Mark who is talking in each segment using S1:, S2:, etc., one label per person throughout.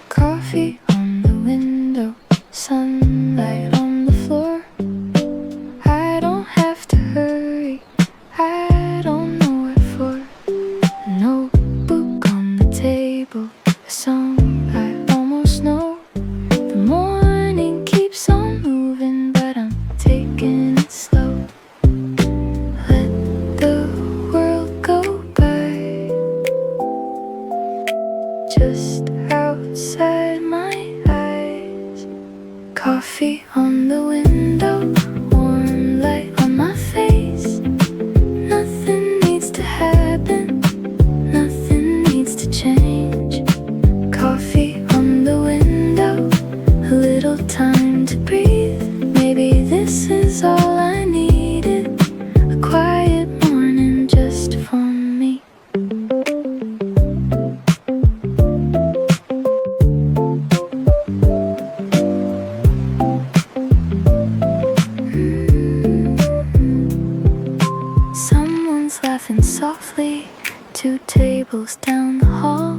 S1: Coffee on the window, sunlight on the floor. I don't have to hurry, I don't know what for. A notebook on the table, a song I almost know. The morning keeps on moving, but I'm taking it slow. Let the world go by, just outside my eyes. Coffee on the window, warm light on my face. Nothing needs to happen, nothing needs to change. Coffee on the window, a little time to breathe. Maybe this is all I needed, a quiet morning just for me. Someone's laughing softly, 2 tables down the hall.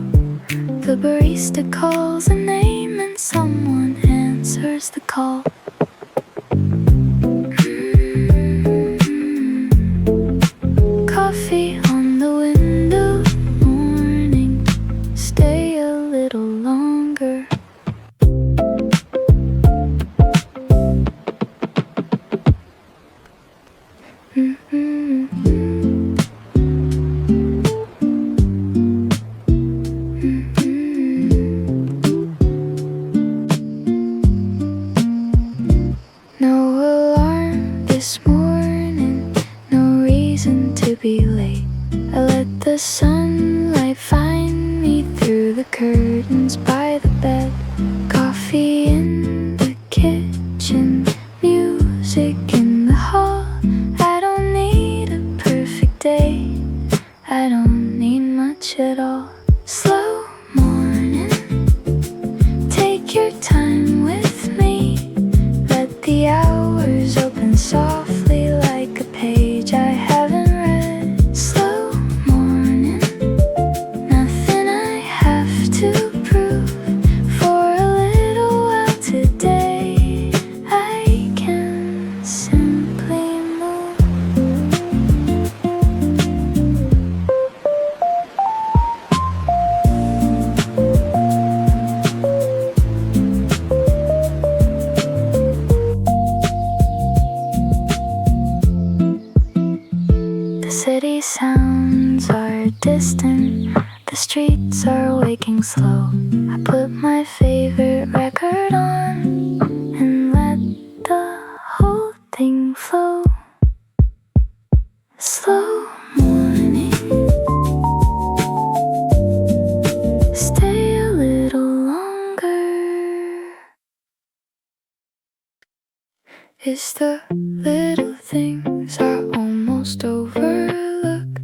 S1: The barista calls a name and someone answers the call. Coffee on the window, morning, stay a little longer. No alarm this morning, no reason to be late. I let the sunlight find me through the curtains by the bed. Coffee in the kitchen, music in the hall. I don't need a perfect day, I don't need much at all. Slow morning, take your time with me. Let the hours open softly like a page I haven't read. Slow morning, nothing I have to prove. For a little while today, I can simply move. The city sounds are distant, the streets are waking slow. I put my favorite record on and let the whole thing flow. Slow morning, stay a little longer. It's the little things I almost overlook.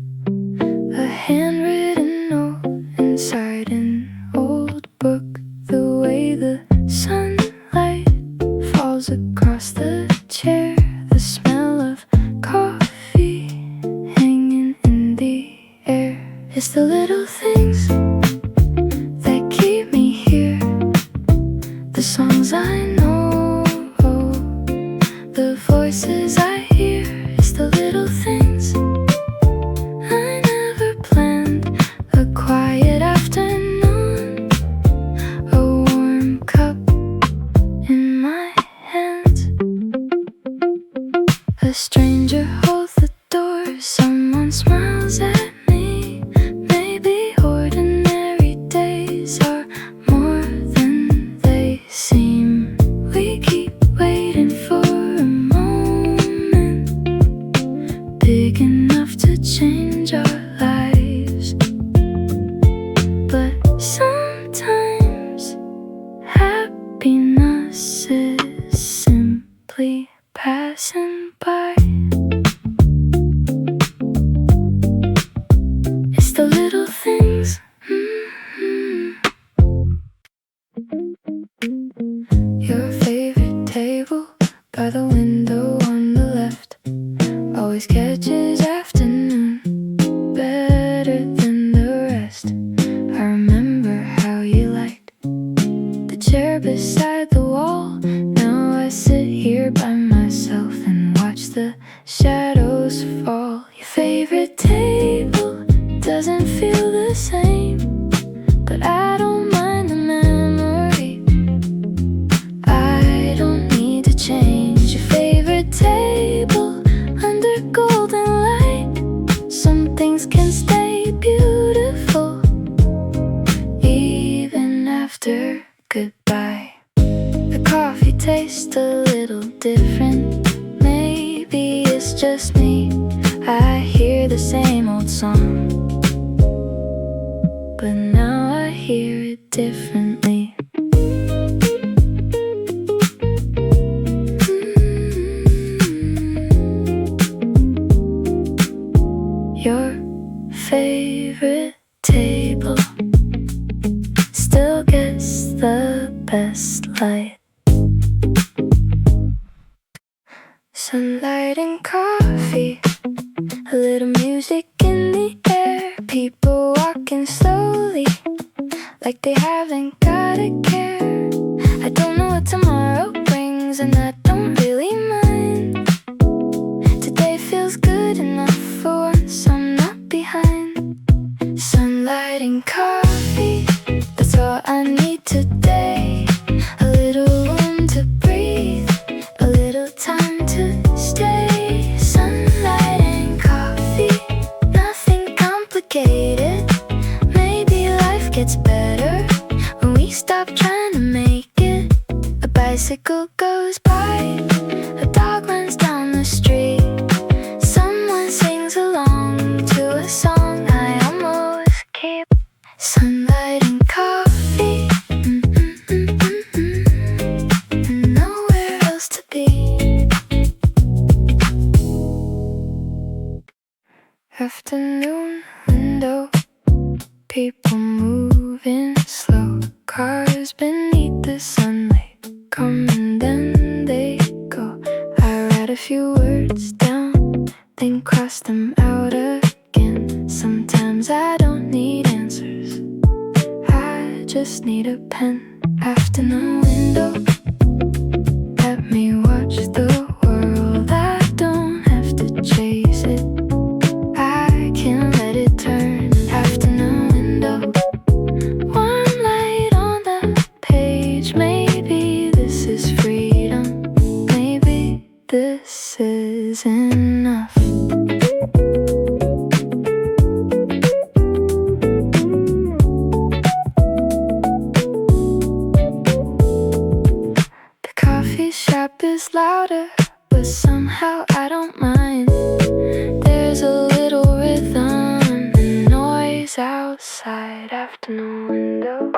S1: A handwritten note inside an old book. The way the sunlight falls across the chair. The smell of coffee hanging in the air. It's the little things that keep me here. The songs I know, the voices I hear. It's the little things I never planned. A quiet afternoon, a warm cup in my hands. A stranger holds the door, someone smiles at me. Maybe ordinary days are more than they seem. We keep waiting for a moment feel the same, but I don't mind the memory. I don't need to change your favorite table under golden light. Some things can stay beautiful even after goodbye. The coffee tastes a little different. Maybe it's just me. I hear the same old song, but now I hear it differently. Your favorite table still gets the best light. Sunlight and coffee, a little music in the air, people walking slowly like they haven't got a care. I don't know what tomorrow brings and I don't really mind. Today feels good enough for once I'm not behind. Sunlight and coffee, that's all I need today. A little room to breathe, a little time to stay. Sunlight and coffee, nothing complicated. Maybe life gets better when we stop trying to make it. A bicycle goes by, a dog runs down the street, someone sings along to a song I almost keep. Sunlight and coffee, and nowhere else to be. Afternoon window, people moving slow, cars beneath the sunlight come and then they go. I write a few words down, then cross them out again. Sometimes I don't need answers, I just need a pen. Afternoon window, let me watch the world. I don't have to chase it, I can let it turn. Afternoon window, one light on the page. Maybe this is freedom, maybe this is enough. The coffee shop is louder, but somehow I don't mind. There's a little rhythm and noise outside. Afternoon window,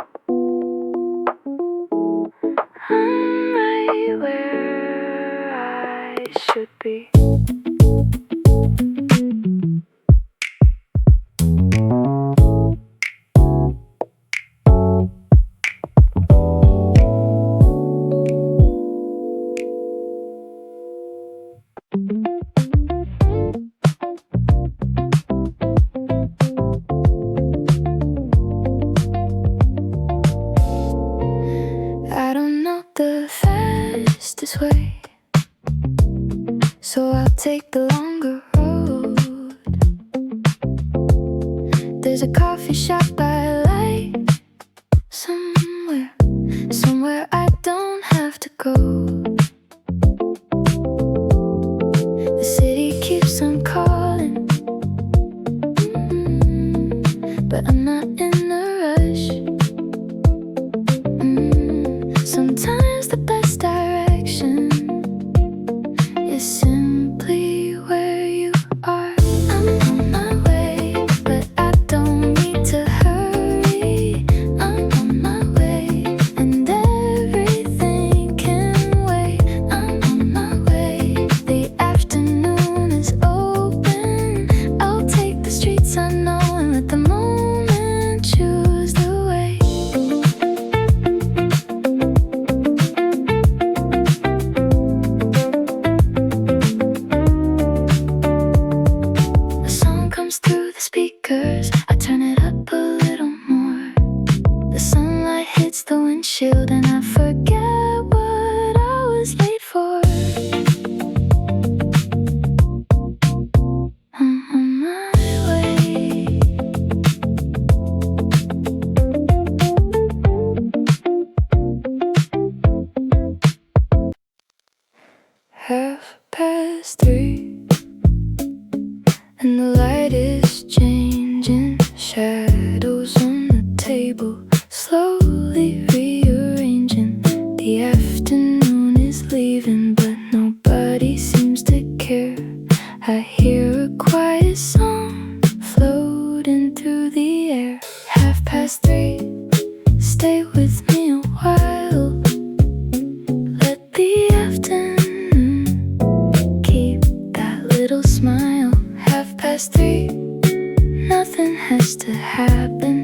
S1: I'm right where I should be. I don't know the fastest way, so I'll take the longer road. There's a coffee shop I like, somewhere I don't have to go. The city keeps on calling, but I'm not in a rush. Sometimes the best direction is simply where you are. I'm on my way, but I don't need to hurry. I'm on my way, and everything can wait. I'm on my way, the afternoon is open. I'll take the streets I know and let the moment table, slowly rearranging. The afternoon is leaving, but nobody seems to care. I hear a quiet song floating through the air. 3:30, stay with me a while. Let the afternoon keep that little smile. 3:30, nothing has to happen.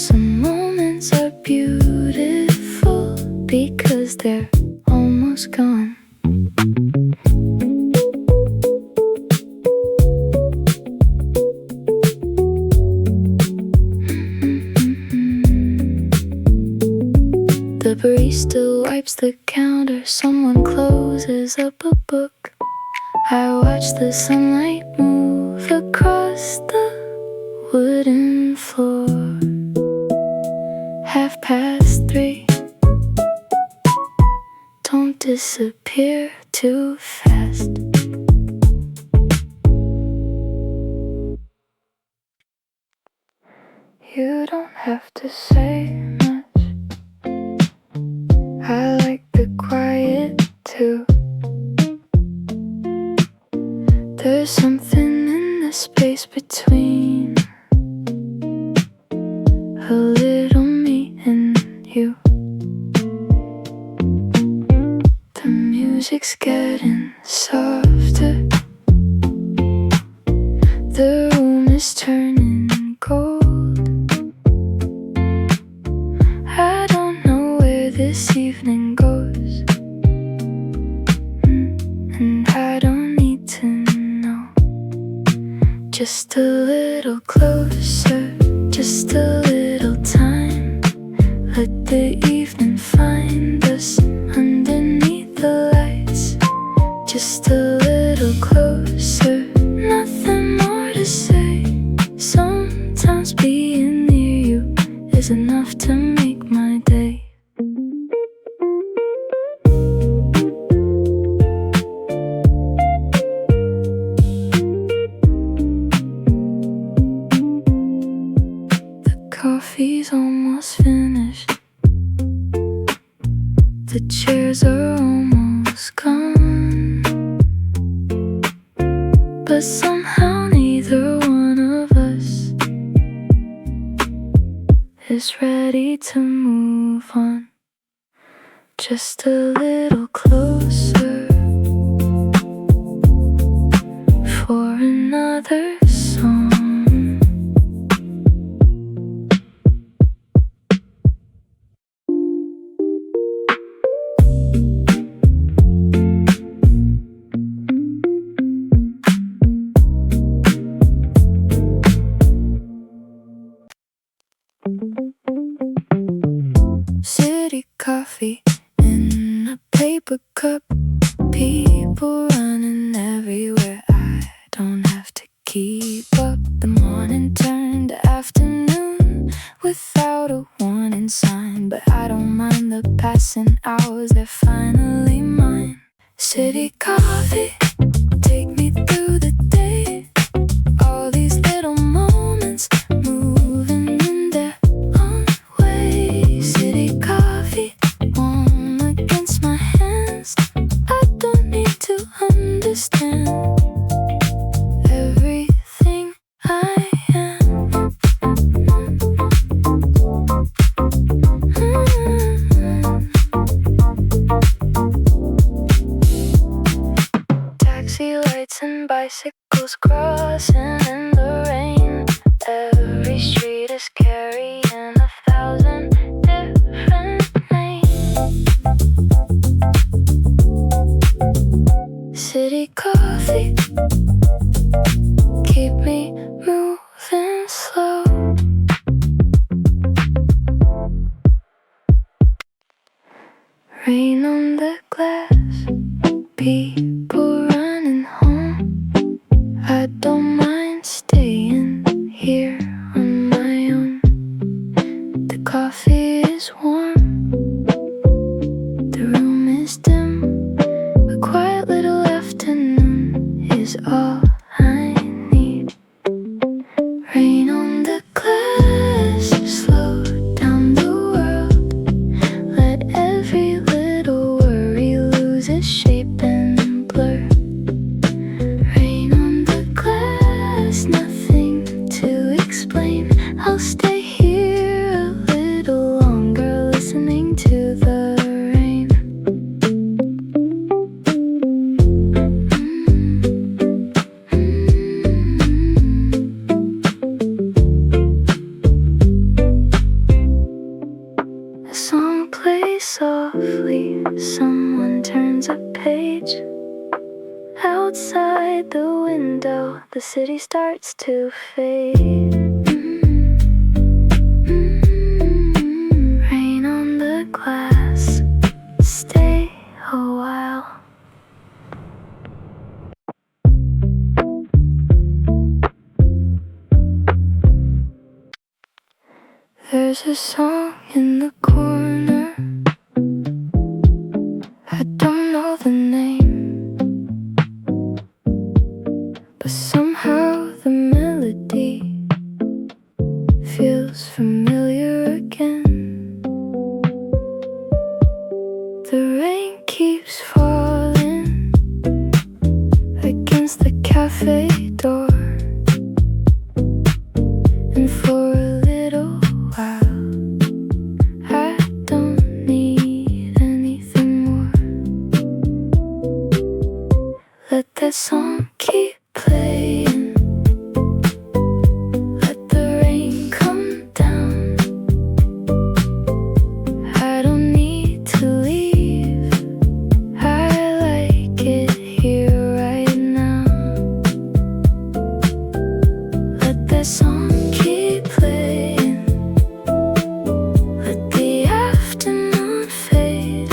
S1: Some moments are beautiful because they're almost gone. The barista wipes the counter, someone closes up a book. I watch the sunlight move across the wooden floor. 3:30, don't disappear too fast. You don't have to say much. I like the quiet too. There's something in the space between a little me and you. The music's getting softer. The room is turning cold. I don't know where this evening goes, and I don't need to know. Just a little closer, just a little time. Let the evening find us underneath the lights. Just a little closer, nothing more to say. Sometimes being near you is enough to make my day. Coffee's almost finished. The chairs are almost gone, but somehow neither one of us is ready to move on. Just a little closer for another song. City coffee in a paper cup. People running everywhere. I don't have to keep up. The morning turned to afternoon without a warning sign. But I don't mind the passing hours, they're finally mine. City coffee, take me through the day. All these little moments moving in their own way. City coffee, warm against my hands. I don't need to understand everything I am. Taxi lights and bicycles crossing in the rain. Every street is carrying 1,000 different names. City coffee, keep me moving slow. Rain on the glass, people running home. I don't mind staying here on my own. The coffee is warm, the room is dim. A quiet little afternoon is all I need. Rain on the glass, slow down. city starts to fade. Rain on the glass, stay a while. There's a song in the corner, I don't know the name, but somehow the melody feels familiar again. The rain keeps falling against the cafe door, and for a little while I don't need anything more. Let that song keep playing, let the rain come down. I don't need to leave, I like it here right now. Let that song keep playing, let the afternoon fade.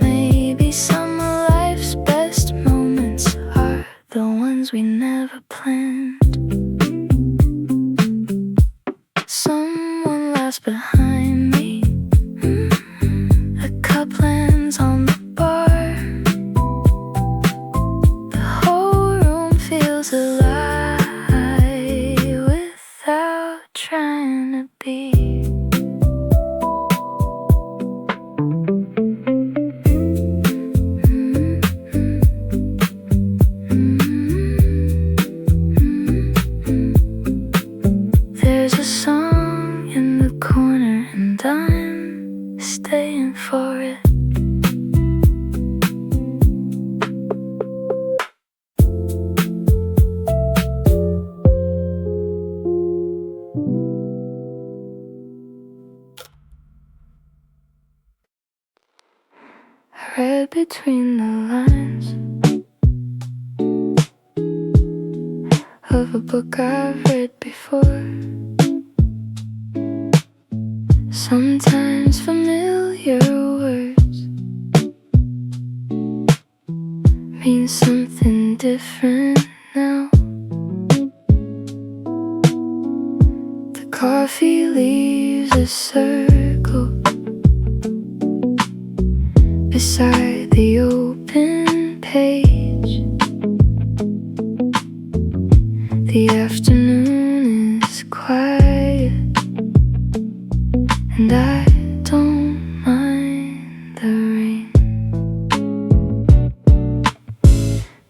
S1: Maybe some of life's best moments are the ones we never planned. Someone laughs behind me, a cup lands on the bar. The whole room feels alive without trying to be. There's a song in the corner and I'm staying for it. I read between the lines of a book I've read before. Sometimes familiar words mean something different now. The coffee leaves a circle beside the open page. The afternoon is quiet, and I don't mind the rain.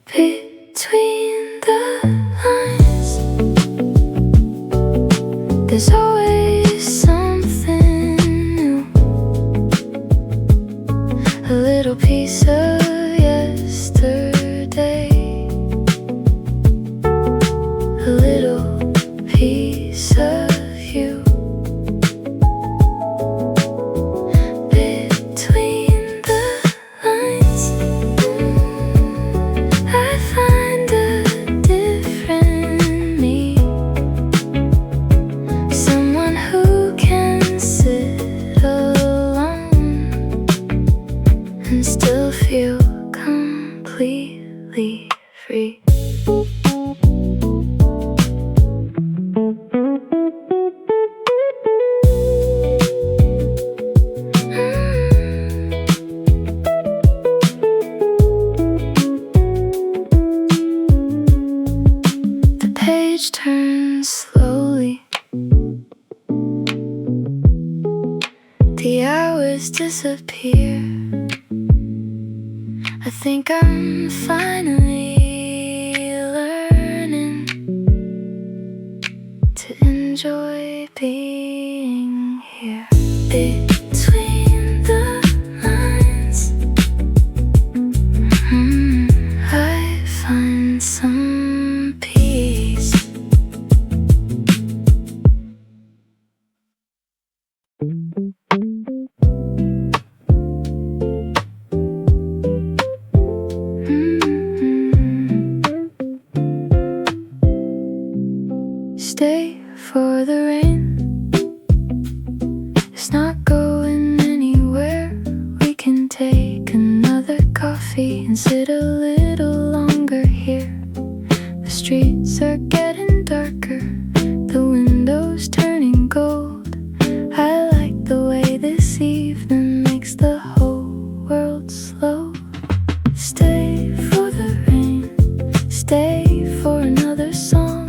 S1: Between the lines, there's always something new, a little piece of yesterday, a little piece of you. Between the lines, I find a different me, someone who can sit alone and still feel completely free. The page turns slowly, the hours disappear. I think I'm finally learning to enjoy being here. Between the lines, I find some peace. for the rain. It's not going anywhere. We can take another coffee and sit a little longer here. The streets are getting darker, the windows turning gold. I like the way this evening makes the whole world slow. Stay for the rain, stay for another song.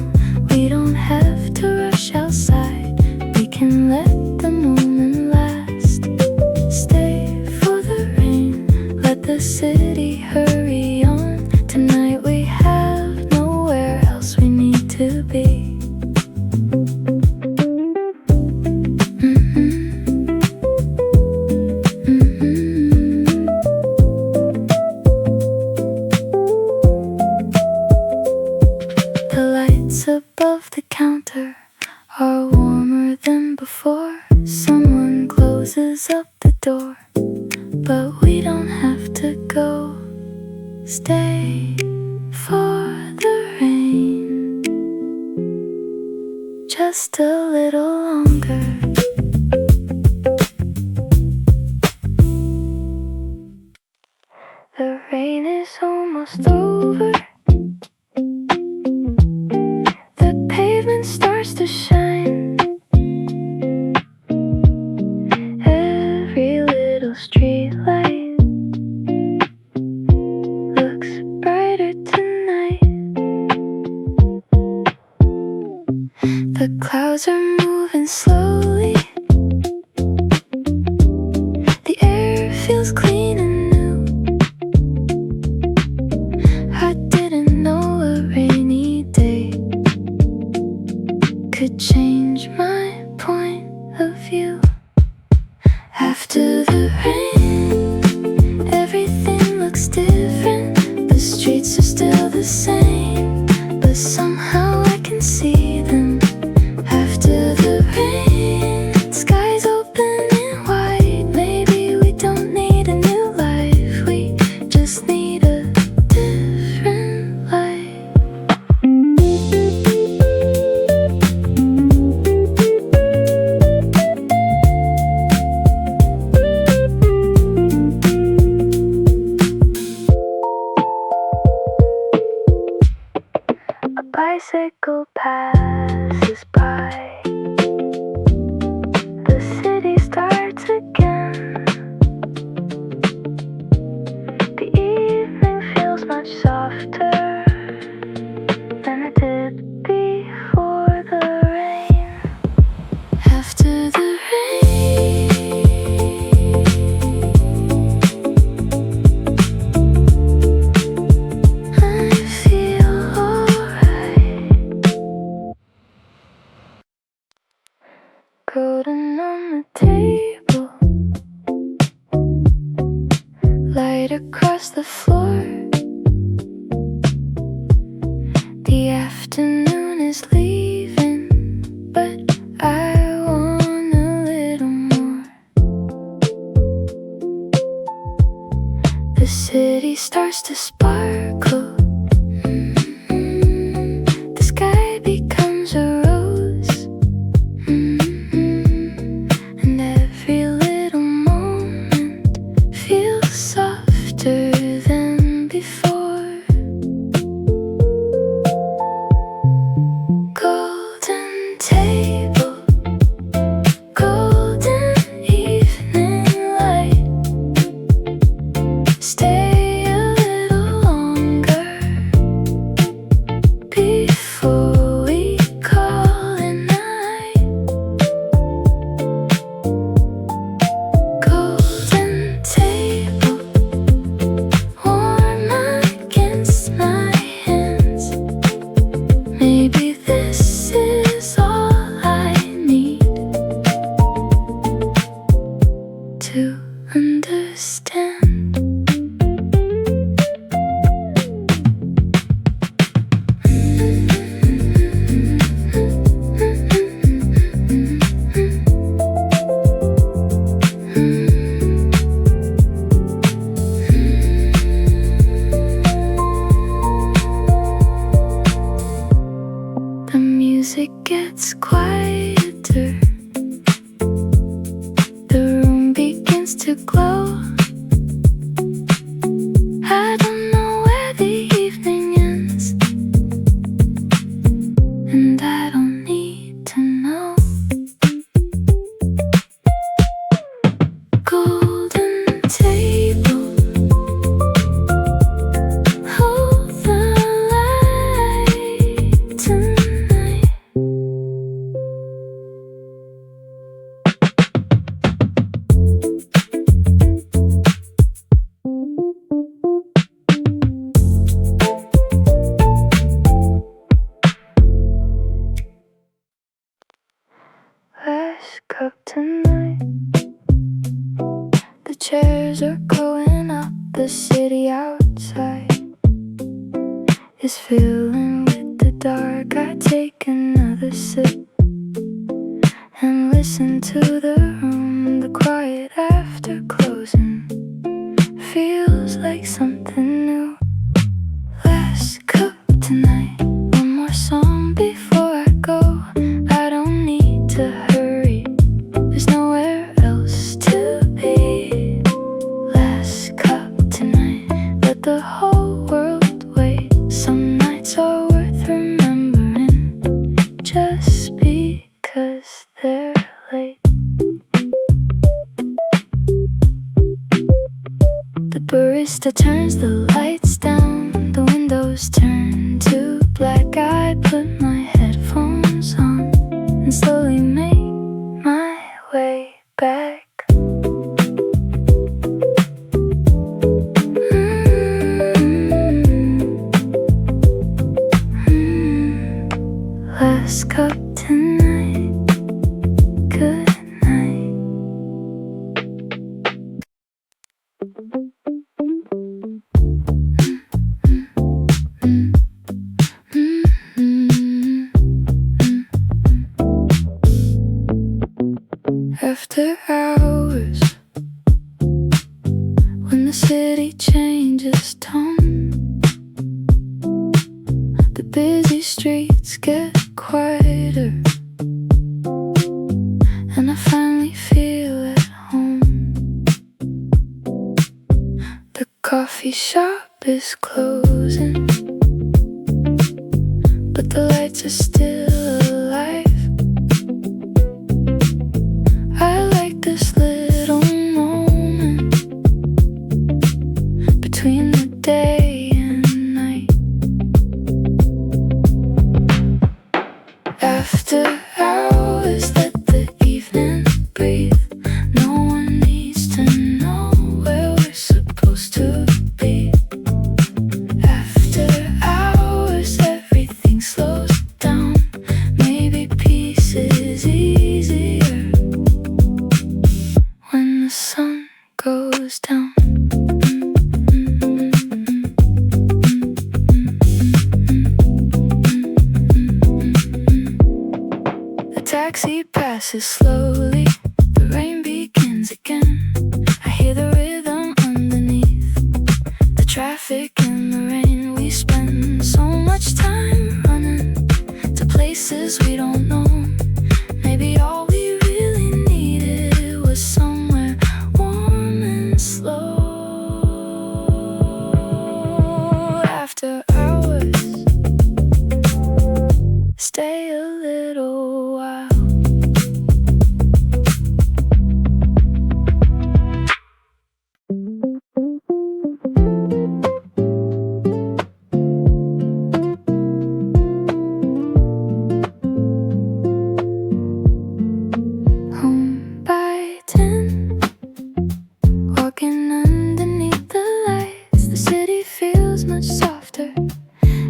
S1: We don't have to rush outside, we can let the moment last. Stay for the rain, let the city hurry on. Tonight we have nowhere else we need to be. Above the counter are warmer than before. Someone closes up the door, but we don't have to go. Stay for the rain, just a little longer. The rain is almost over. Starts to shine. Every little street light looks brighter tonight. The clouds are moving slowly. The air feels clean and new. I didn't know a rainy day could change my point of view. After the rain, everything looks different. The streets are still the same, but somehow I can see them. After the rain, skies opening wide. Maybe we don't need a new life, we just need a different life. Bicycle passes by. The city starts again. The evening feels much softer than it did before the rain. After the rain, I feel golden on the table, light across the floor. The afternoon is leaving, but I want a little more. The city starts to sparkle. The sky becomes a rose. And every little moment feels softer than before. Golden table, golden evening light. Stay a little afterglow. I don't know where the evening ends, and I don't need to know. Golden table, hold the light tonight. Last cup tonight. The chairs are going up. The city outside is filling with the dark. I take another sip and listen to the room. The quiet after closing feels like something new. Last cup tonight. One more song before I go. I don't need to hurry. There's nowhere else to be. Last cup tonight. Let the whole world wait. Some nights are worth remembering just because they're late. The barista turns the lights down. The windows turn to black. I put my headphones on and slowly make my way back. Last cup tonight. Good night. After hours, when the city changes tone, the busy streets get quieter, and I finally feel at home. The coffee shop is closing, but the lights are still alive. I like this little moment between the day and night. After hours, let the evening breathe. No one needs to know where we're supposed to be. After hours, everything slows down. Maybe peace is easier when the sun goes down. The taxi passes slowly. The rain begins again. I hear the rhythm underneath the traffic and the rain. We spend so much time running to places we don't know. Maybe all we really needed was somewhere warm and slow. After hours, stay a little while. Home by 10, walking underneath the lights. The city feels much softer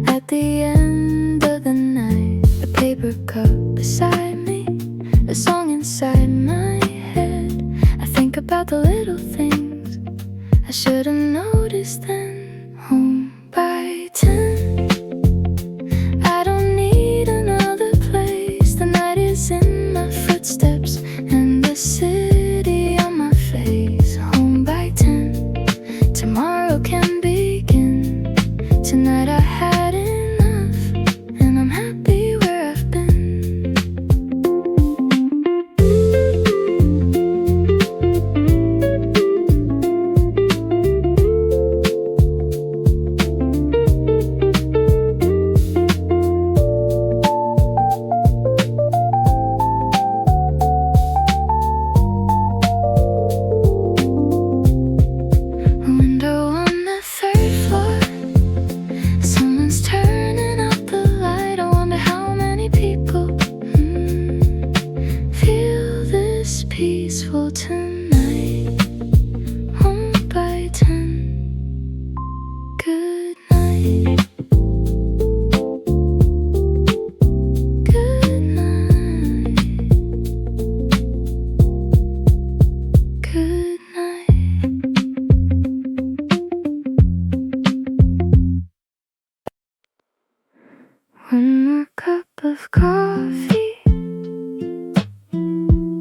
S1: at the end of the night. A paper cup beside me, a song inside my head. I think about the little things I should have noticed then. Home by 10, I don't need another place. The night is in my footsteps and the city on my face. Home by 10, tomorrow can begin. Tonight I had enough, and I'm happy where I've been.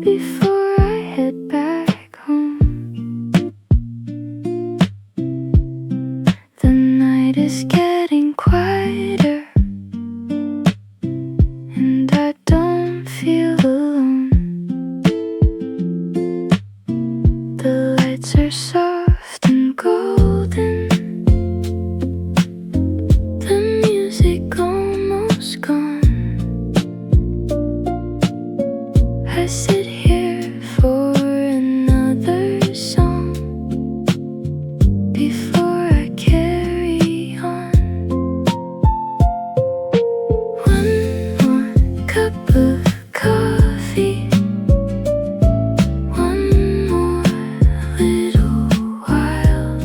S1: before I head back home. The night is getting quieter, and I don't feel alone. The lights are soft and golden, the music almost gone. I sit here for another song before I carry on. One more cup of coffee, one more little while.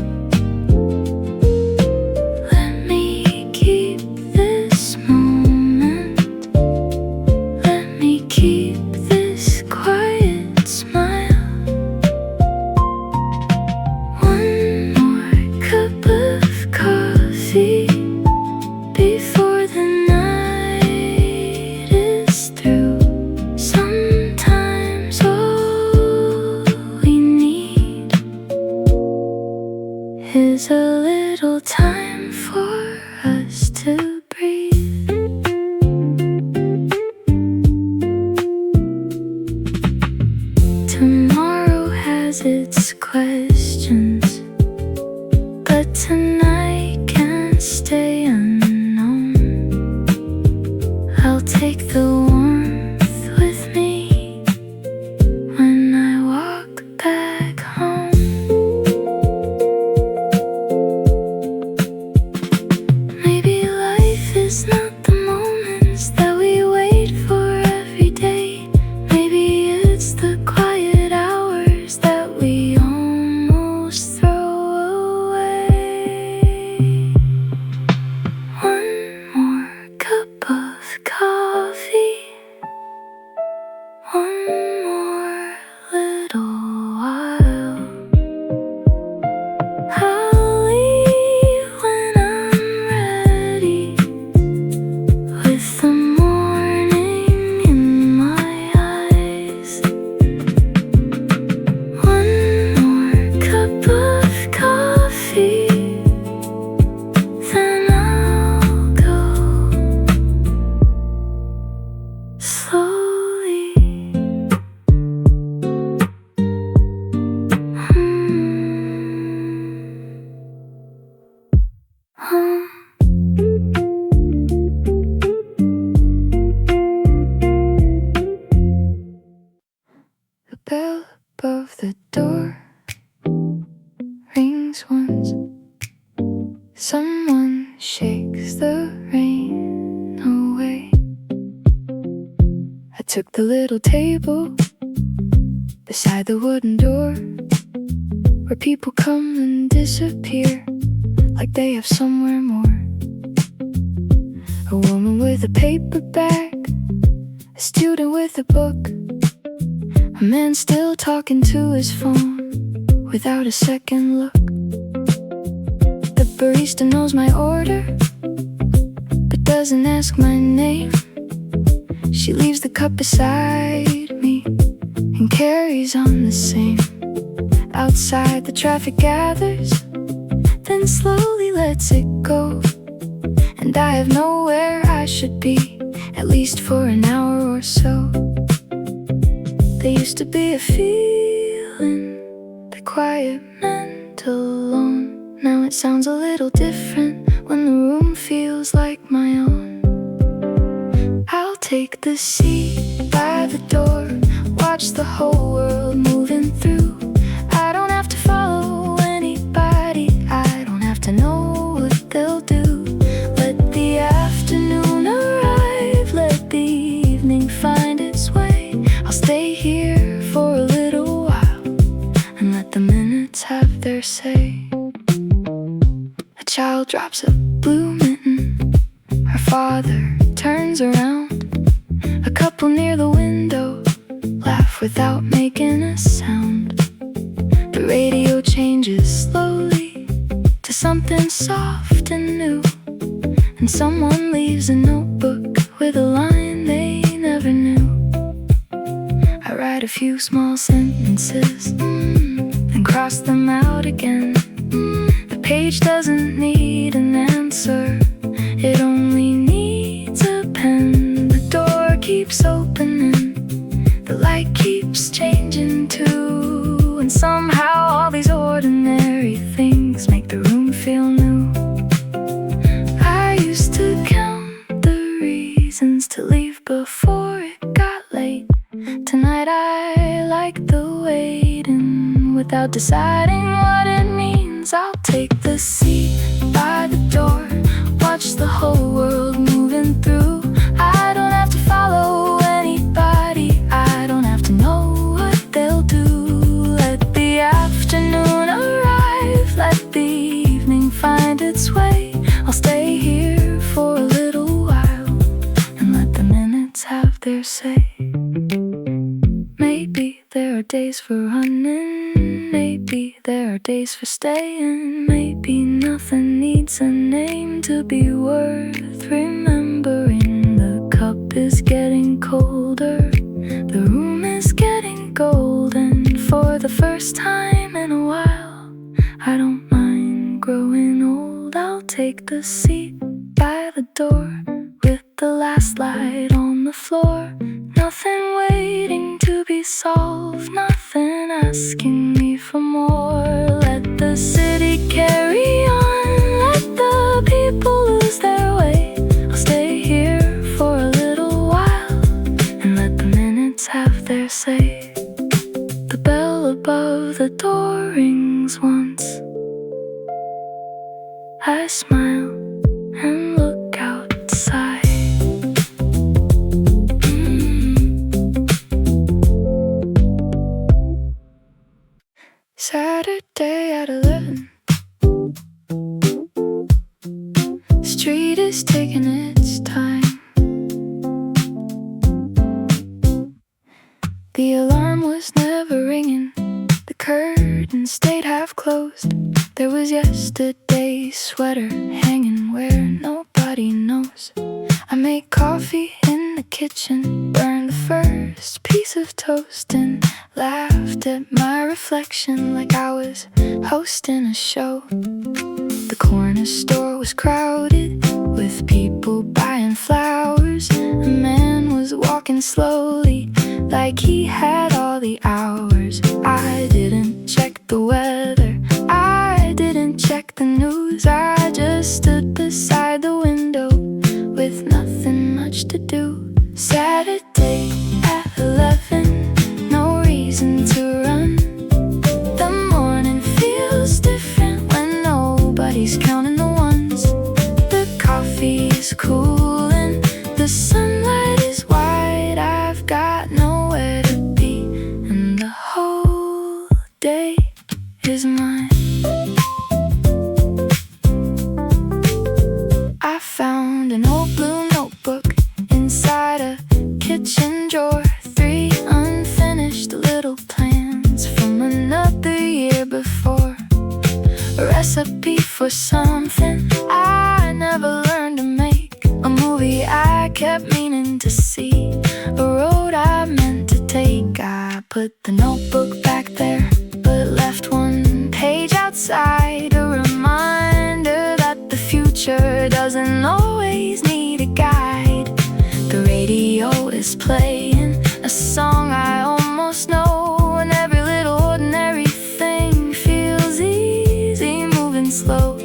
S1: Let me keep this moment, let me keep this quiet smile. One more cup of coffee before the night is through. Sometimes all we need is a little time for us to breathe. Tomorrow has its questions, but tonight can stay unknown. I'll take the warmth with me when I walk back home. Maybe life is not the moments that we wait for every day. Maybe it's the quiet hours that we almost throw away. One more cup of coffee, one more little while. I'll leave when I'm ready, with the morning in my eyes. One more cup of coffee, then I'll go slowly. Home. The bell above the door rings once. Someone shakes the rain away. I took the little table beside the wooden door, where people come and disappear like they have somewhere more. A woman with a paper bag, a student with a book, a man still talking to his phone without a second look. The barista knows my order, but doesn't ask my name. She leaves the cup beside me and carries on the same. Outside the traffic gathers, then slowly lets it go. And I have nowhere I should be, at least for an hour or so. There used to be a feeling that quiet meant alone. Now it sounds a little different when the room feels like my own. I'll take the seat by the door, watch the whole world moving through. I don't have to follow anybody, I don't have to know what they'll do. Let the afternoon arrive, let the evening find its way. I'll stay here for a little while and let the minutes have their say. A child drops a blue mitten, her father turns around. A couple near the window laugh without making a sound. The radio changes slowly to something soft and new, and someone leaves a notebook with a line they never knew. I write write a few small sentences, then cross them out again. The page doesn't need an answer, it only needs a pen. The door keeps opening, the light keeps changing too, and somehow all these ordinary things make the room feel new. I used to count the reasons to leave before it got late. Tonight I like the waiting without deciding what it means. I'll take the seat by the door, watch the whole world moving through. I don't have to follow anybody, I don't have to know what they'll do. Let the afternoon arrive, let the evening find its way. I'll stay here for a little while and let the minutes have their say. Maybe there are days for running, maybe there are days for staying. Maybe nothing needs a name to be worth remembering. The cup is getting colder, the room is getting golden. For the first time in a while, I don't mind growing old. I'll take the seat by the door with the last light on the floor. Nothing waiting to be solved, nothing asking me for more. Let the city carry on, let the people lose their way. I'll stay here for a little while and let the minutes have their say. The bell above the door rings once. I smile and look outside. Saturday at 11. Street is taking its time. The alarm was never ringing, the curtains stayed half closed. There was yesterday's sweater hanging where nobody knows. I made coffee in the kitchen, burned the first piece of toast, and laughed at my reflection like I was hosting a show. The corner store was crowded with people buying flowers. A man was walking slowly like he had all the hours. I didn't check the weather, I didn't check the news. I just stood beside the window with nothing much to do. Saturday at 11, no reason to run. The morning feels different when nobody's counting the ones. The coffee is cool and the sunlight is white. I've got nowhere to be and the whole day is mine. I found an old blue notebook inside a kitchen drawer. 3 unfinished little plans from another year before. A recipe for something I never learned to make. A movie I kept meaning to see. A road I meant to take. I put the notebook back there, but left one page outside. A reminder that the future doesn't always need a guide. The radio is playing a song I almost know, and every little ordinary thing feels easy, moving slow.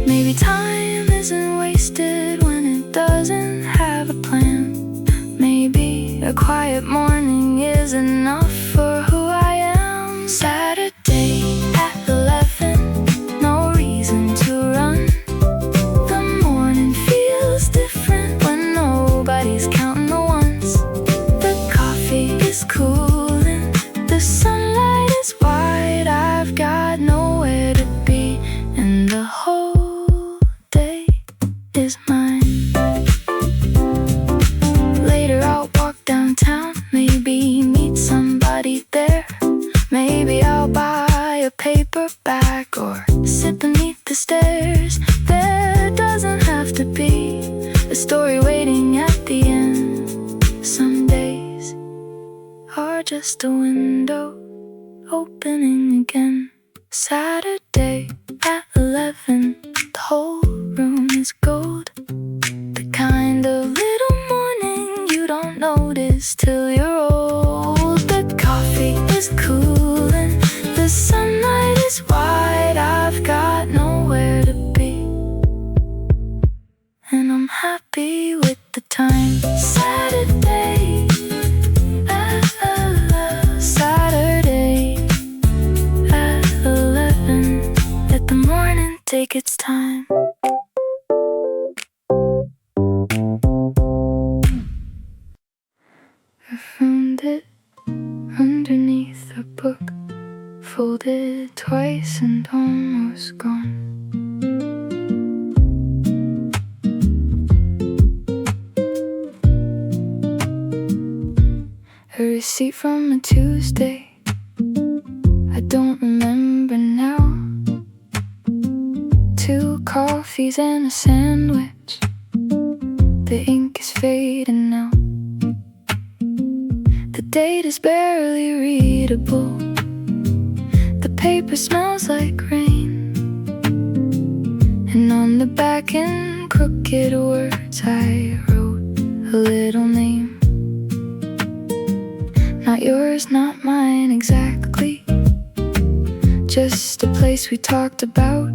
S1: Maybe time isn't wasted when it doesn't have a plan. Maybe a quiet morning is enough for who I am. Saturday at 11, no reason to run. The morning feels different when nobody's counting the ones. The coffee is cool and the sunlight is white. I've got nowhere to be and the whole day is mine. Later I'll walk downtown are just a window opening again. Saturday at 11, the whole room is gold. The kind of little morning you don't notice till you're old. The coffee is cool and the sunlight is white. I've got nowhere to be, and I'm happy with the time. Saturday, Saturday at 11. Let the morning take its time. I found it underneath a book, folded twice and almost gone. A receipt from a Tuesday, I don't remember now. 2 coffees and a sandwich, the ink is fading now. The date is barely readable, the paper smells like rain, and on the back in crooked words I wrote a little name. Not yours, not mine exactly, just a place we talked about.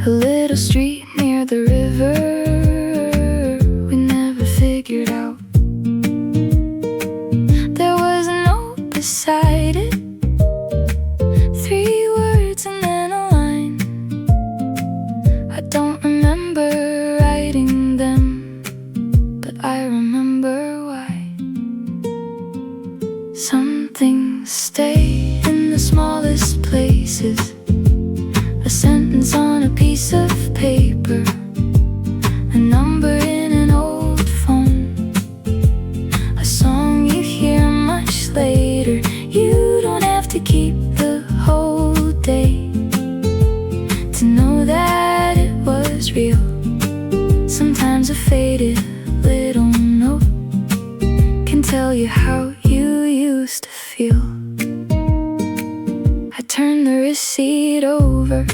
S1: A little street near the river we never figured out. There was a note beside it, 3 words and then a line. I don't remember writing them, but I remember why. Some things stay in the smallest places. A sentence on a piece of paper, a number in an old phone, a song you hear much later. You don't have to keep the whole day to know that it was real. Sometimes a faded little note can tell you how you used to feel. I turned the receipt over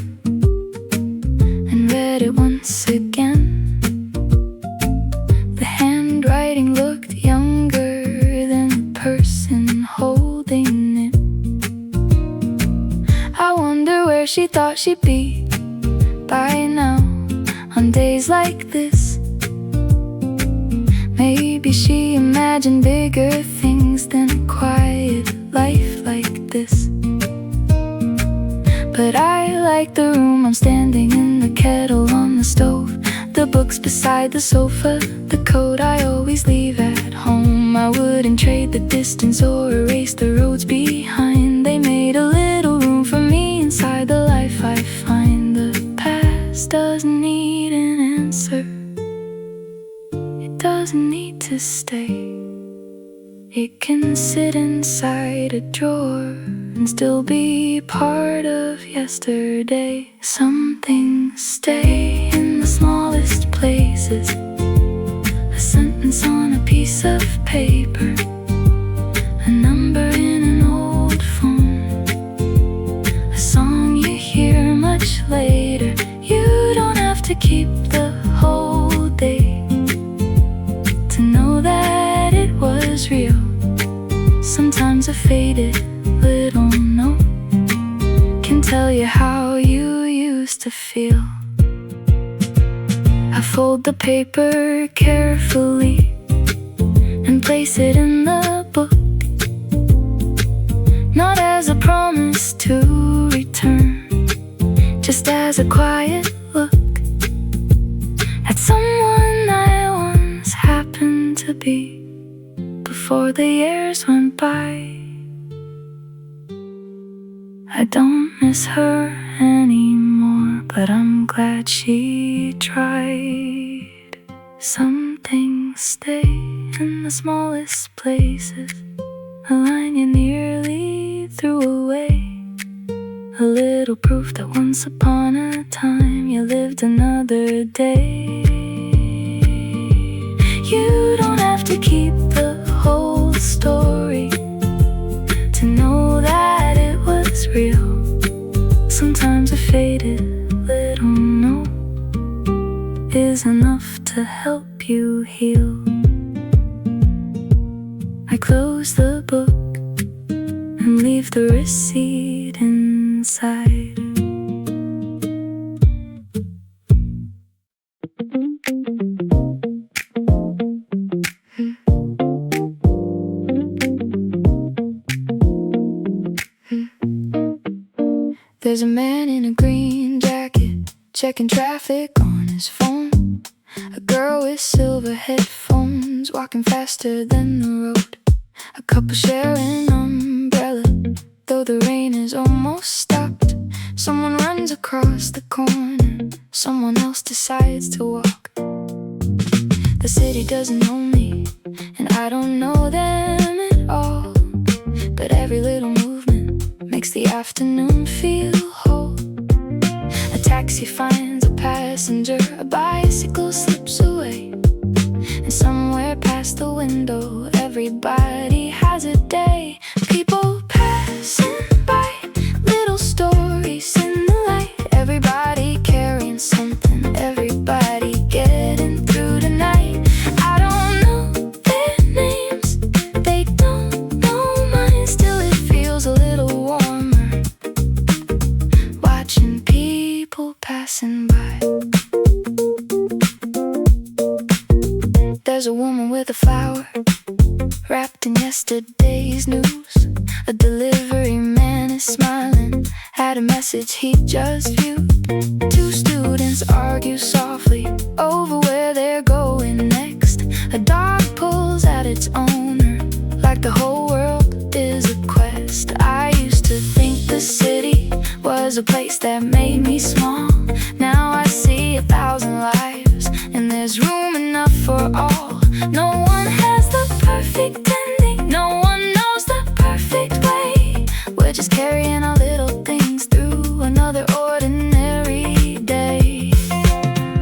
S1: and read it once again. The handwriting looked younger than the person holding it. I wonder where she thought she'd be by now on days like this. Maybe she imagined bigger things than a quiet life like this. But I like the room I'm standing in, the kettle on the stove, the books beside the sofa, the coat I always leave at home. I wouldn't trade the distance or erase the roads behind. They made a little room for me inside the life I find. The past doesn't need an answer, it doesn't need to stay. It can sit inside a drawer and still be part of yesterday. Some things stay in the smallest places. A sentence on a piece of paper, a number in an old phone, a song you hear much later. You don't have to keep the whole day to know that it was real. Sometimes a faded little note can tell you how you used to feel. I fold the paper carefully and place it in the book, not as a promise to return, just as a quiet look at someone I once happened to be before the years went by. I don't miss her anymore, but I'm glad she tried. Some things stay in the smallest places, a line you nearly threw away, a little proof that once upon a time you lived another day. You don't have to keep the whole story, heal. I close the book and leave the receipt inside. There's a man in a green jacket checking traffic on his phone. A girl with silver headphones walking faster than the road. A couple share an umbrella, though the rain is almost stopped. Someone runs across the corner, someone else decides to walk. The city doesn't know me, and I don't know them at all. But every little movement makes the afternoon feel whole. A taxi finds a passenger, a bicycle slips away, and somewhere past the window everybody has a day. People passing by, little stories in the light. Everybody carrying something, everybody getting through the night. I don't know their names, they don't know mine. Still it feels a little warmer watching people passing by. There's a woman with a flower wrapped in yesterday's news. A delivery man is smiling at a message he just viewed. Two students argue softly over where they're going next. A dog pulls at its owner like the whole world is a quest. I used to think the city was a place that made me small. Now I see 1,000 lives, and there's room enough for all. No one has the perfect ending, no one knows the perfect way. We're just carrying our little things through another ordinary day.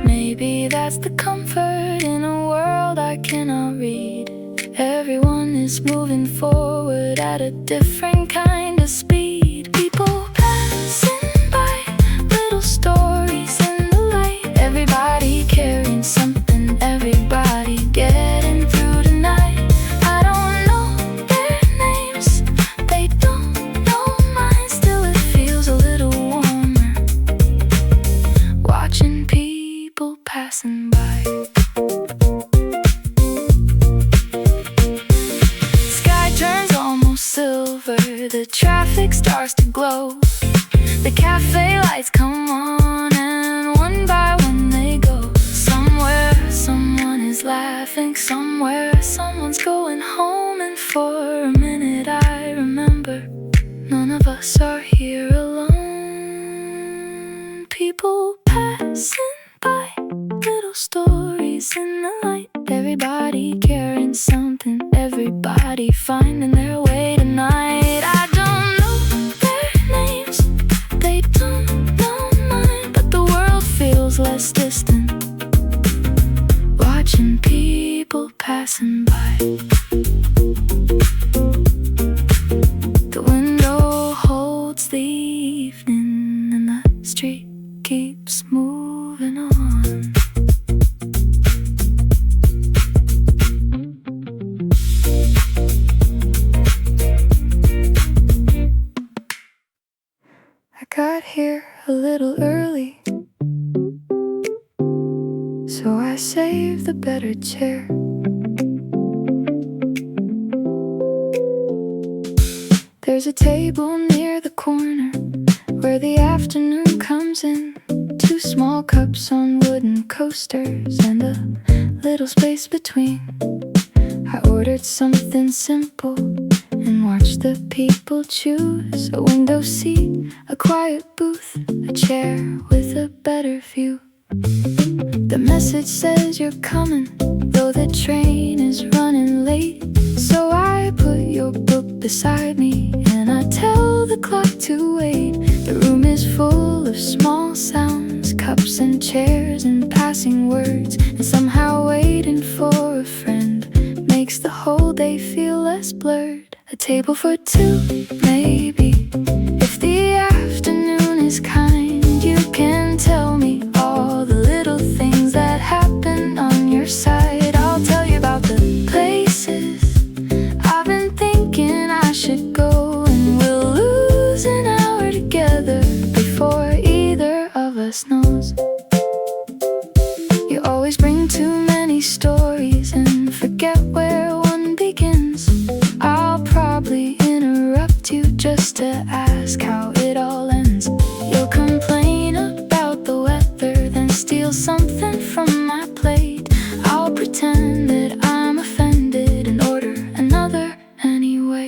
S1: Maybe that's the comfort in a world I cannot read. Everyone is moving forward at a different kind of speed. People passing by, little stories in the light. Everybody carrying something, everybody getting through the night. I don't know their names, they don't know mine. Still it feels a little warmer watching people passing by. Sky turns almost silver, the traffic starts to glow. The cafe lights come on, and one by one they go. Somewhere someone is laughing, somewhere someone's going home. And for a minute I remember none of us are here alone. People passing by, little stories in the light. Everybody carrying something, everybody finding their way tonight. I don't know their names, they don't know mine, but the world feels less distant watching people passing by. The window holds the evening, and the street keeps moving on. I got here a little early, so I saved the better chair. There's a table near the corner where the afternoon comes in. Two small cups on wooden coasters and a little space between. I ordered something simple and watched the people choose. A window seat, a quiet booth, a chair with a better view. The message says you're coming, though the train is running late. So I put your book beside me and I tell the clock to wait. The room is full of small sounds, cups and chairs and passing words. And somehow waiting for a friend makes the whole day feel less blurred. A table for two, maybe. If the afternoon is kind, you can tell me all the little things that happened on your side. I'll just to ask how it all ends. You'll complain about the weather, then steal something from my plate. I'll pretend that I'm offended and order another anyway.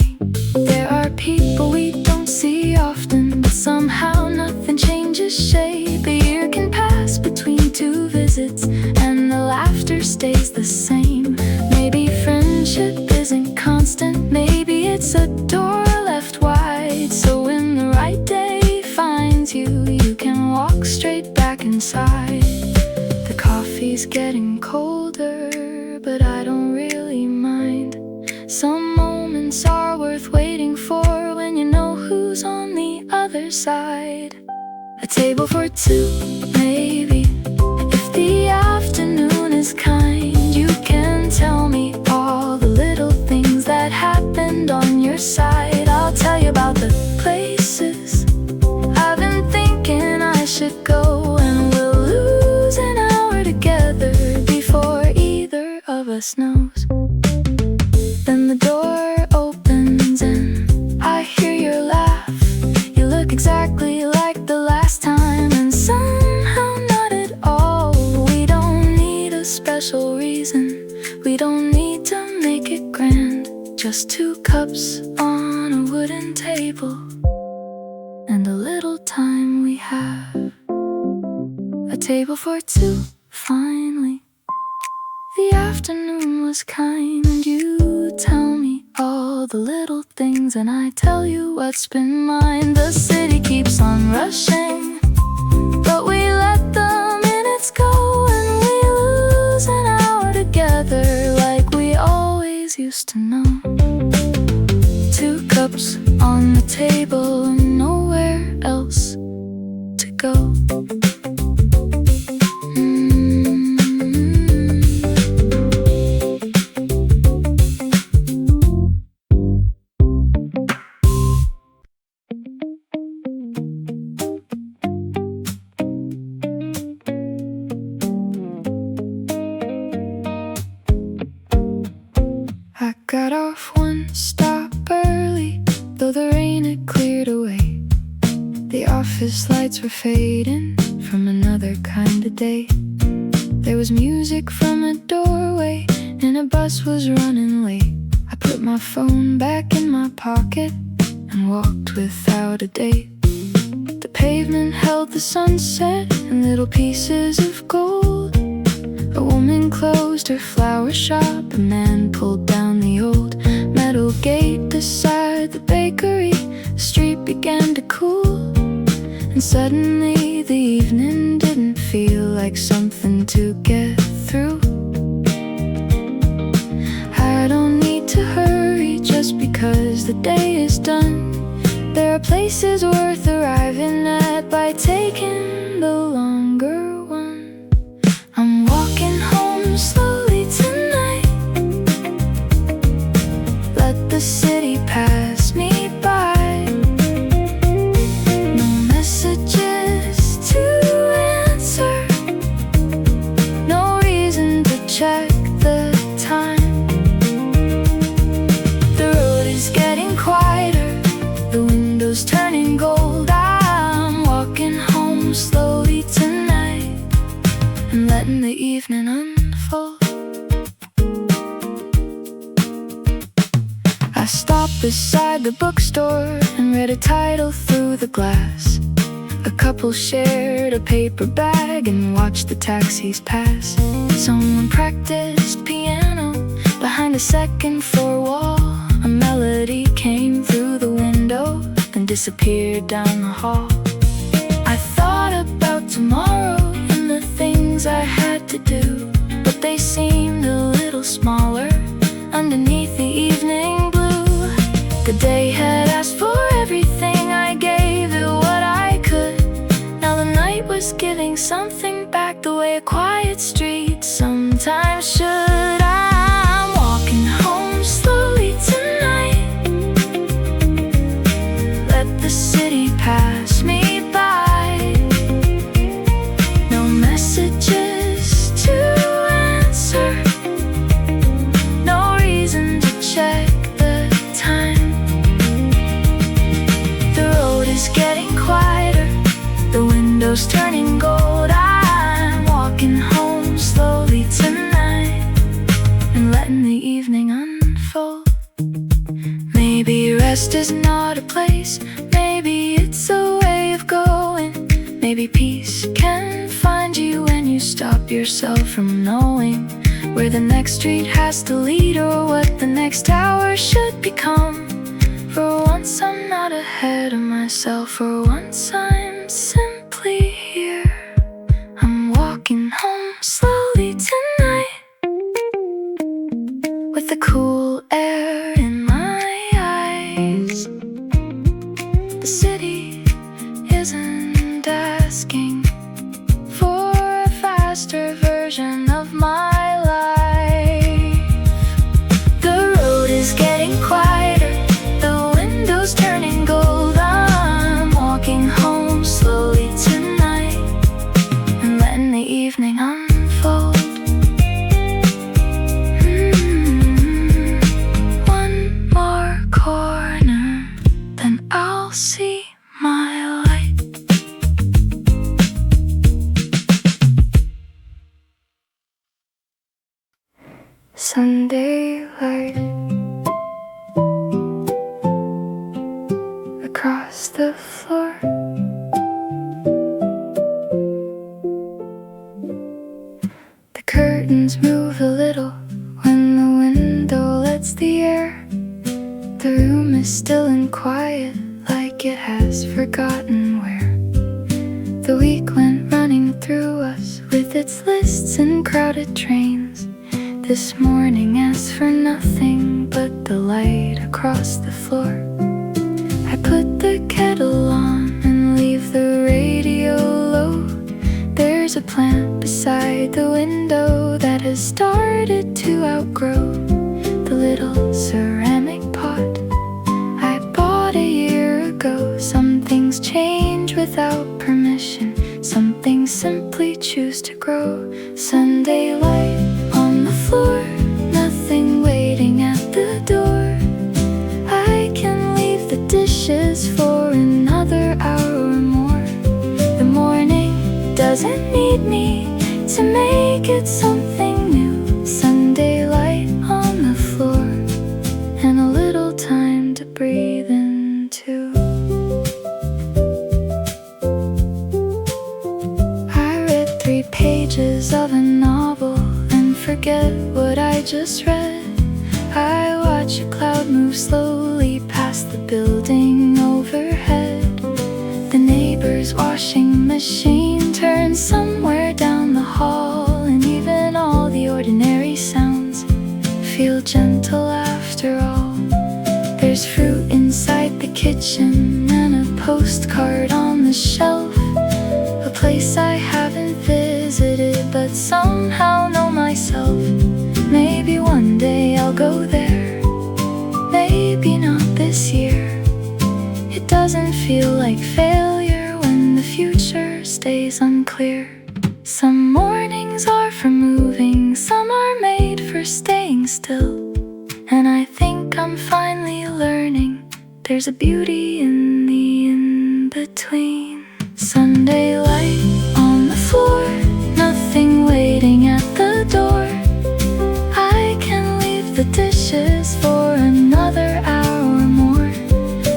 S1: There are people we don't see often, but somehow nothing changes shape. A year can pass between two visits and the laughter stays the same. Maybe friendship isn't constant, maybe it's a door left wide, so when the right day finds you, you can walk straight back inside. The coffee's getting colder, but I don't really mind. Some moments are worth waiting for when you know who's on the other side. A table for two, maybe. If the afternoon is kind, you can tell me all the little things that happened on your side. I'll tell you about the places I've been thinking I should go, and we'll lose an hour together before either of us knows. Then the door opens and I hear your laugh. You look exactly like the last time, and somehow not at all. We don't need a special reason, we don't need to make it grand. Just two cups on a wooden table and a little time we have. A table for two, finally. The afternoon was kind, and you tell me all the little things, and I tell you what's been mine. The city keeps on rushing, but we let the minutes go, and we lose an hour together like we always used to know. Two cups on the table and nowhere else to go. I got off one stop early, though the rain had cleared away. The office lights were fading from another kind of day. There was music from a doorway, and a bus was running late. I put my phone back in my pocket and walked without a date. The pavement held the sunset in little pieces of gold. A woman closed her flower shop, a man pulled down the old metal gate beside the bakery. The street began to cool, and suddenly the evening didn't feel like something to get through. I don't need to hurry just because the day is done. There are places worth arriving at by taking the longer one. I'm walking home slowly tonight. Let the city pass me by. No messages to answer, no reason to check the time. The road is getting quieter, the windows turning gold. I'm walking home slowly tonight and letting the evening unfold. I stopped beside the bookstore and read a title through the glass. A couple shared a paper bag and watched the taxis pass. Someone practiced piano behind a second floor wall. A melody came through the window, then disappeared down the hall. I thought about tomorrow and the things I had to do, but they seemed a little smaller underneath the evening blue. The day had asked for everything, I gave it what I could. Now the night was giving something back, the way a quiet street sometimes should. I'm walking home slowly tonight. Let the city pass me by. No messages to answer, no reason to check the time. Rest is not a place, maybe it's a way of going. Maybe peace can find you when you stop yourself from knowing where the next street has to lead or what the next hour should become. For once I'm not ahead of myself, for once I'm simply here. I'm walking home slowly tonight with the cool air in my eyes. The city isn't asking for a faster version of my life. The road is getting quieter, the windows turning gold. I'm walking home slowly tonight and letting the evening unfold. One more corner, then I'll see my light. Sunday light across the floor. The curtains move a little when the window lets the air. The room is still and quiet, like it has forgotten where. The week went running through us with its lists and crowded trains. This morning asks for nothing but the light across the floor. I put the kettle on and leave the radio low. There's a plant beside the window that has started to outgrow the little ceramic pot I bought a year ago. Some things change without permission, some things simply choose to grow. Sunday light on the floor, nothing waiting at the door. I can leave the dishes for another hour or more. The morning doesn't need me to make it something new. Sunday light on the floor and a little time to breathe into. I read 3 pages of a novel and forget what I just read. I watch a cloud move slowly past the building overhead. The neighbor's washing machine turns somewhere down the hall, and even all the ordinary sounds feel gentle after all. There's fruit inside the kitchen and a postcard on the shelf, a place I haven't visited but somehow know myself. Maybe one day I'll go there, maybe not this year. It doesn't feel like failure when the future stays unclear. Some mornings are for moving, some are made for staying still. And I think I'm finally learning there's a beauty in the in-between. Sunday light on the floor, nothing waiting at the door. I can leave the dishes for another hour or more.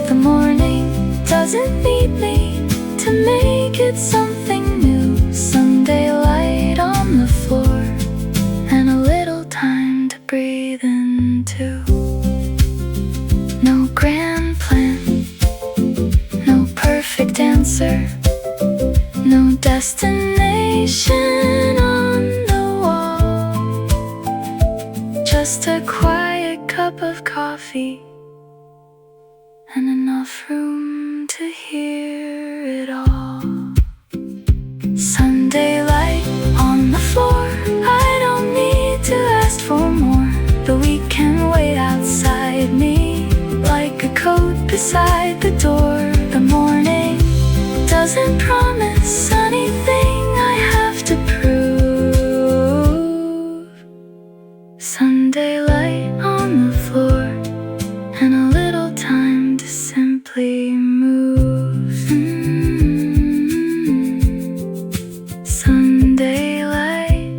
S1: The morning doesn't need me to make it something new. Sunday light on the floor and a little time to breathe into. No grand plan, no perfect answer, no destination on the wall. Just a quiet cup of coffee and enough room to hear it all. Sunday light on the floor, I don't need to ask for more. The week can wait outside me like a coat beside the door. The morning doesn't promise anything I have to prove. Sunday light on the floor and a little time to simply move. Sunday light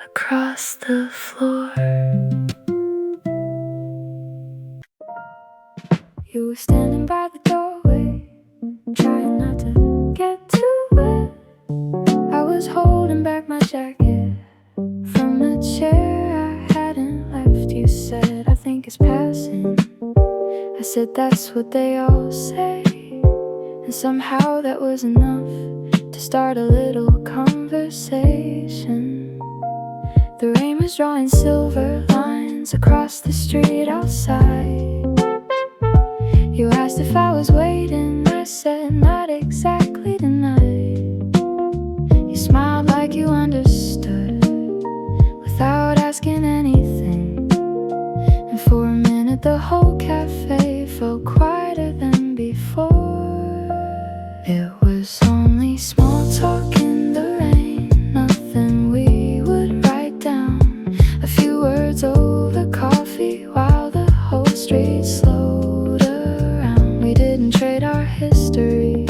S1: across the floor. You were standing by the doorway, trying not to get too wet. I was holding back my jacket from the chair I hadn't left. You said, I think it's passing. I said, that's what they all say. And somehow that was enough to start a little conversation. The rain was drawing silver lines across the street outside. You asked if I was waiting, I said not exactly tonight. You smiled like you understood without asking anything. And for a minute the whole cafe felt quieter than before. It was only small talk in the rain, nothing we would write down. A few words over coffee while the whole street slowed around. We didn't trade our histories,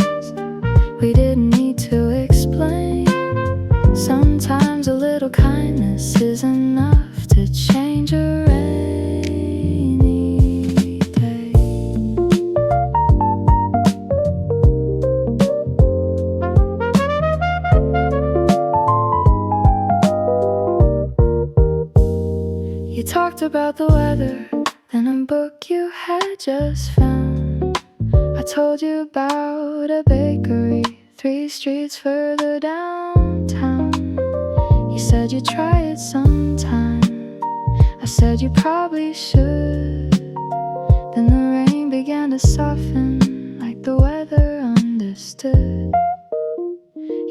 S1: we didn't need to explain. Sometimes a little kindness is enough to change a rainy day. You talked about the weather, then a book you had just found. I told you about a bakery 3 streets further downtown. You said you'd try it sometime. I said you probably should. Then the rain began to soften like the weather understood.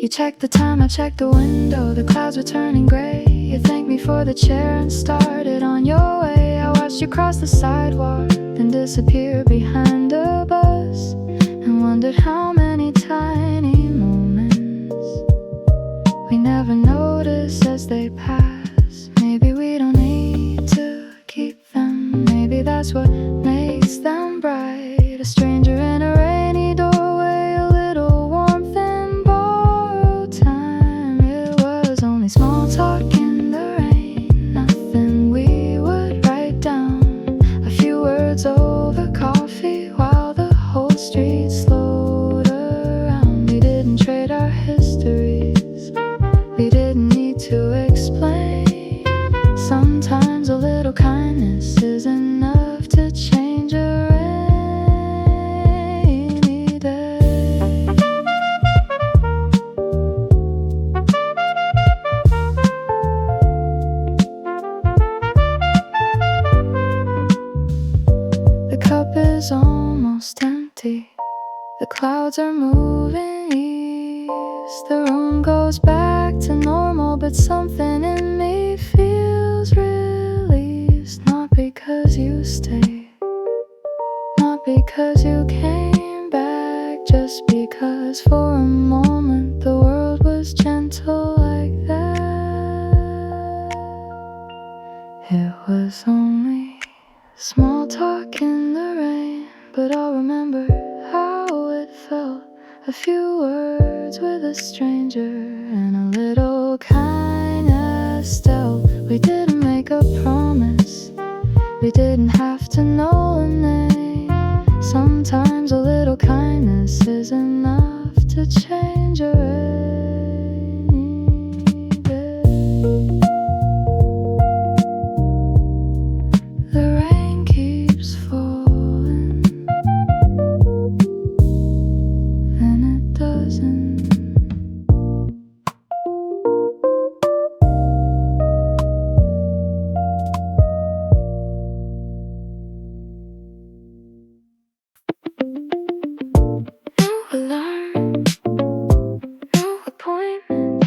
S1: You checked the time, I checked the window. The clouds were turning gray. You thanked me for the chair and started on your way. I watched you cross the sidewalk, then disappear behind a bus, and wondered how many tiny moments we never notice as they pass. Maybe we don't need to keep them. Maybe that's what makes them bright. A stranger in a rainy doorway, a little warmth and borrowed time. It was only small talk in the rain, nothing we would write down. A few words over coffee while the whole street slowed around. We didn't trade our histories, we didn't need to explain. Sometimes a little kindness is enough to change a rainy day. The cup is almost empty, the clouds are moving east. The room goes back to normal, but something in me feels released. Not because you stayed, not because you came back, just because for a moment the world was gentle like that. It was only small talk in the rain, but I'll remember how it felt. A few words with a stranger and a little kindness dealt. We didn't make a promise, we didn't have to know a name. Sometimes a little kindness is enough to change a rainy day. The rain keeps falling, then it doesn't. No alarm, no appointment,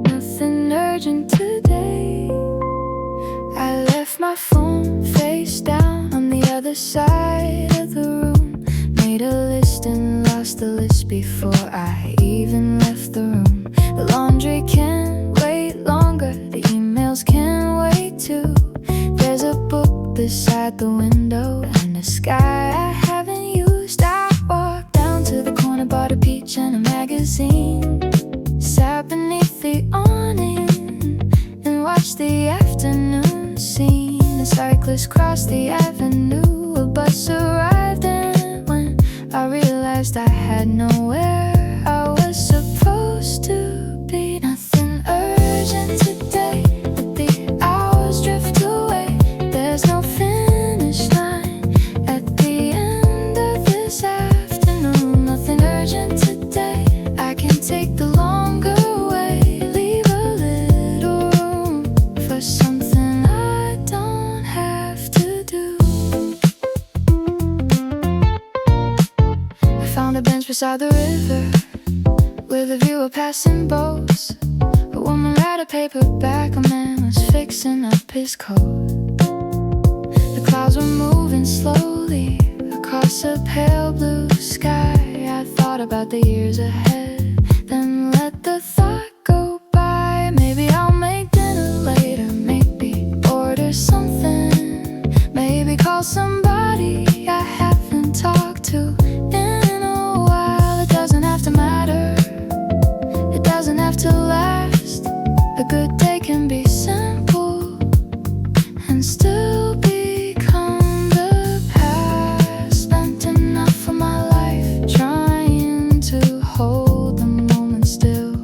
S1: nothing urgent today. I left my phone face down on the other side of the room. Made a list and lost the list before I even left the room. The laundry can't wait longer, the emails can't wait too. There's a book beside the window and a sky I haven't used. I walked down to the corner, bought a peach and a magazine, sat beneath the awning and watched the afternoon scene. A cyclist crossed the avenue, a bus arrived. had nowhere I was supposed to be. Nothing urgent today, let the hours drift away. There's no finish line at the end of this afternoon. Nothing urgent today, I can take the longer way. Leave a little room for something I don't have to do. I found a bench beside the river with a view of passing boats. A woman read a paperback, a man was fixing up his coat. The clouds were moving slowly across a pale blue sky. I thought about the years ahead, then let the thought go by. Maybe I'll make dinner later, maybe order something, maybe call somebody I haven't talked to in a while. It doesn't have to matter, it doesn't have to last. A good day can be simple and still become the past. Spent enough of my life trying to hold the moment still.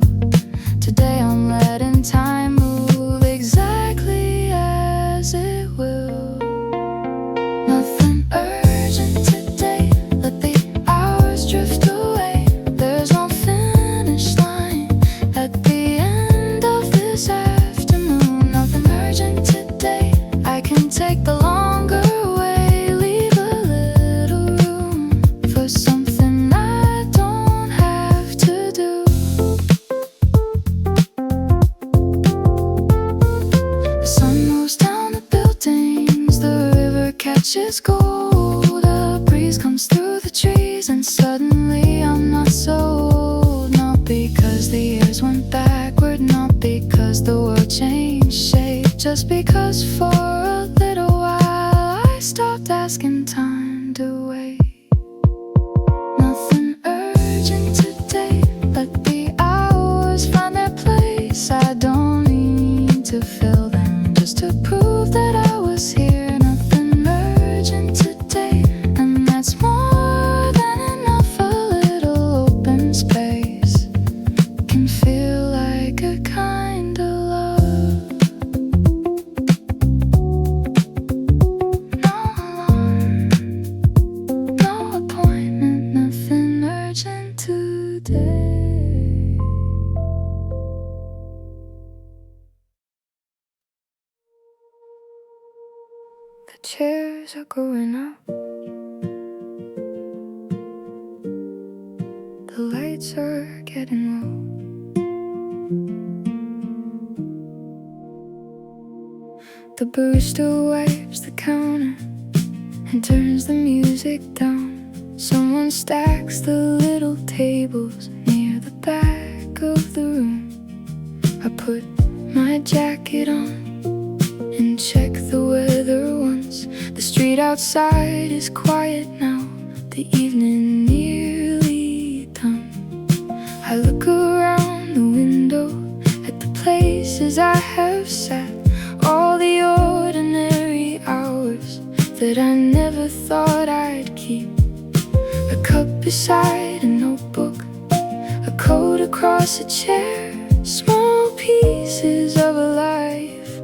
S1: Today I'm letting time move exactly as it will. Nothing urgent today, let the hours drift away. There's no finish line at the end of this afternoon. Nothing urgent today, I can take the longer way. Leave a little room for something I don't have to do. The sun moves down the buildings, the river catches gold. A breeze comes through the trees and suddenly I'm not so old. Not because the years went backward, not because the world changed shape, just because for a little while I stopped asking time to wait. Nothing urgent today, let the hours find their place. I don't need to fill them just to prove that I was here. Nothing urgent today, and that's more than enough. A little open space can feel like a kind of love. No alarm, no appointment, nothing urgent today. The chairs are going up, the lights are getting low. The barista wipes the counter and turns the music down. Someone stacks the little tables near the back of the room. I put my jacket on and check the weather once. The street outside is quiet now, the evening nearly done. I look around the window at the places I have sat, all the ordinary hours that I never thought I'd keep. A cup beside a notebook, a coat across a chair, small pieces of a life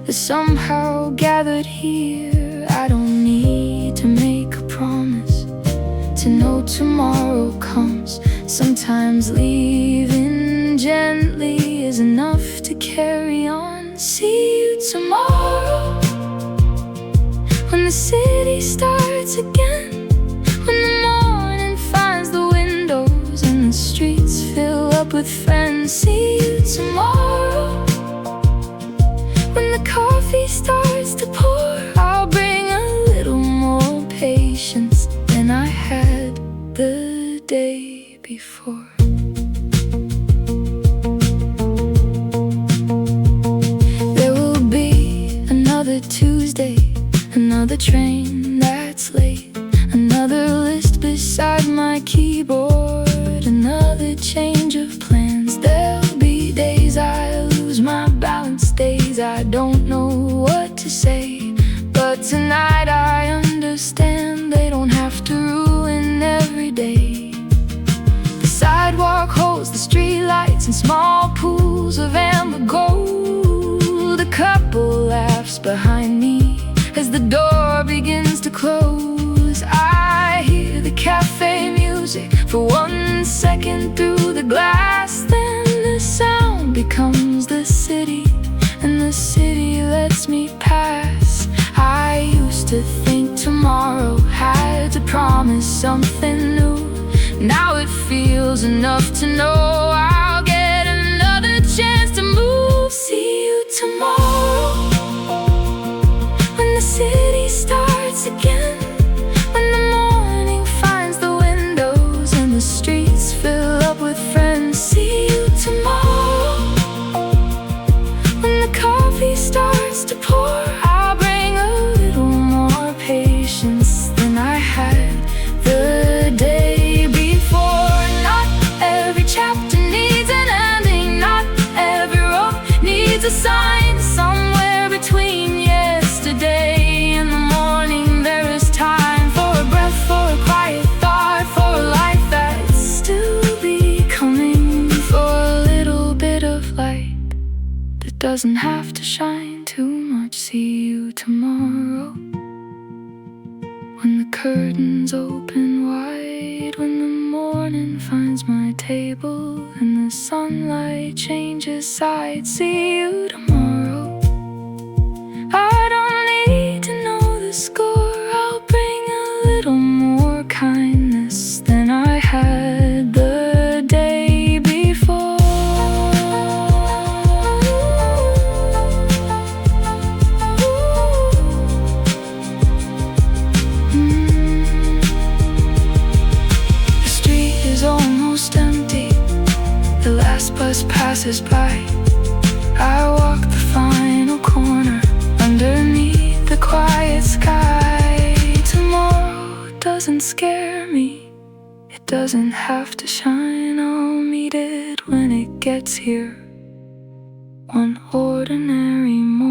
S1: that somehow gathered here. I don't need to make a promise to know tomorrow comes. Sometimes leaving gently is enough to carry on. See you tomorrow when the city starts again, when the morning finds the windows and the streets fill up with friends. See you tomorrow when the coffee starts to pour. I'll bring a little more patience than I had the day before. There will be another Tuesday, another train that's late, another list beside my keyboard, another change of plans. There'll be days I lose my balance, days I don't know what to say. But tonight I understand they don't have to ruin every day. dark holes, the streetlights and small pools of amber gold. A couple laughs behind me as the door begins to close. I hear the cafe music for 1 second through the glass, then the sound becomes the city, and the city lets me pass. I used to think tomorrow had to promise something new. Now it feels enough to know I'll get another chance to move. See you tomorrow, when the city starts again, when the morning finds the windows and the streets fill up with friends. See you tomorrow, when the coffee starts to pour. I'll bring a little more patience than I had the day before. Not every chapter needs an ending, not every road needs a sign. Somewhere between yesterday and the morning there is time for a breath, for a quiet thought, for a life that's still becoming, for a little bit of light that doesn't have to shine too much. See you tomorrow, when the curtains open wide, when the morning finds my table and the sunlight changes sides. See you tomorrow. I don't need to know the score. I'll bring a little more kindness than I had the day before. The street is almost empty, the last bus passes by. I walk the final corner underneath the quiet sky. Tomorrow doesn't scare me, it doesn't have to shine. I'll meet it when it gets here, one ordinary morning.